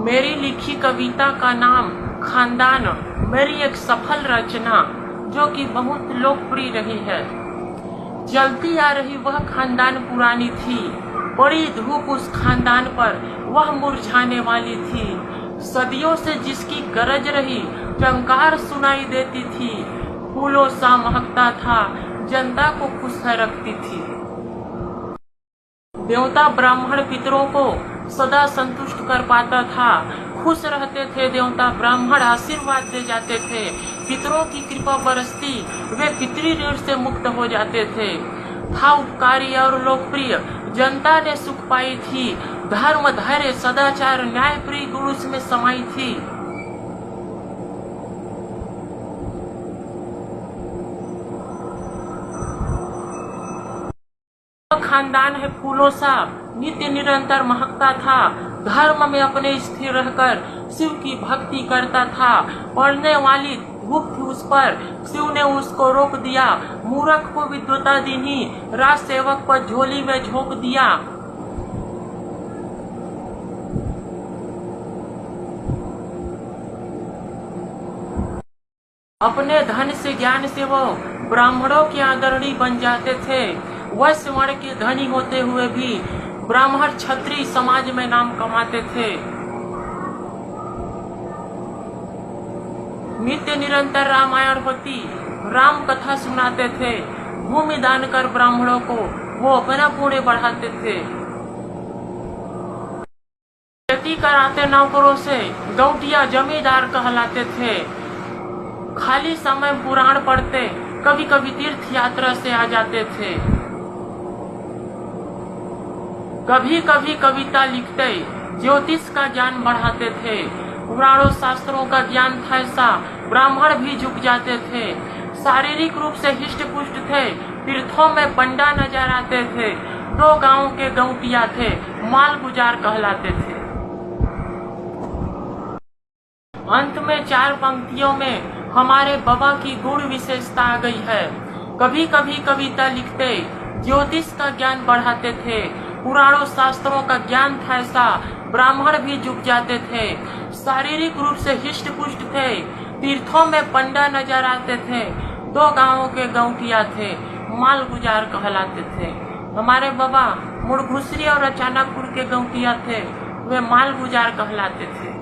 मेरी लिखी कविता का नाम खानदान, मेरी एक सफल रचना जो कि बहुत लोकप्रिय रही है। चलती आ रही वह खानदान पुरानी थी, बड़ी धूप उस खानदान पर वह मुरझाने वाली थी। सदियों से जिसकी गरज रही टंकार सुनाई देती थी, फूलों सा महकता था, जनता को खुश रखती थी। देवता ब्राह्मण पितरों को सदा संतुष्ट कर पाता था, खुश रहते थे देवता ब्राह्मण, आशीर्वाद दे जाते थे, पितरों की कृपा बरसती, वे पितृ ऋण से मुक्त हो जाते थे। था उपकारी और लोकप्रिय, जनता ने सुख पाई थी, धर्म धैर्य सदाचार न्याय प्रिय गुण उसमें समाई थी। खानदान है फूलों सा, नित्य निरंतर महकता था, धर्म में अपने स्थिर रहकर शिव की भक्ति करता था। पढ़ने वाली धूप थी उस पर, शिव ने उसको रोक दिया, मूर्ख को विद्वता दीनी, राज सेवक पर झोली में झोंक दिया। अपने धन से ज्ञान से वो ब्राह्मणों के आदरणीय बन जाते थे। वैश्य वर्ण के धनी होते हुए भी ब्राह्मण क्षत्रिय समाज में नाम कमाते थे। नित्य निरंतर रामायण होती, राम कथा सुनाते थे, भूमि दान कर ब्राह्मणों को वो अपना पुण्य बढ़ाते थे। खेती कराते नौकरों से गौटिया जमींदार कहलाते थे। खाली समय पुराण पढ़ते, कभी कभी तीर्थ यात्रा से आ जाते थे। कभी कभी कविता लिखते, ज्योतिष का ज्ञान बढ़ाते थे। पुराणों शास्त्रों का ज्ञान था ऐसा, ब्राह्मण भी झुक जाते थे। शारीरिक रूप से हिष्ट पुष्ट थे, तीर्थों में पंडा नजर आते थे। 2 गांवों के गौटिया थे, माल गुजार कहलाते थे। अंत में 4 पंक्तियों में हमारे बाबा की गुण विशेषता आ गई है। कभी कभी कविता लिखते, ज्योतिष का ज्ञान बढ़ाते थे। पुराणों शास्त्रों का ज्ञान था ऐसा, ब्राह्मण भी झुक जाते थे। शारीरिक रूप से हिष्ट पुष्ट थे, तीर्थों में पंडा नजर आते थे। 2 गांवों के गौटिया थे, माल गुजार कहलाते थे। हमारे बाबा मुड़घुसरी और अचानकपुर के गौटिया थे, वे माल गुजार कहलाते थे।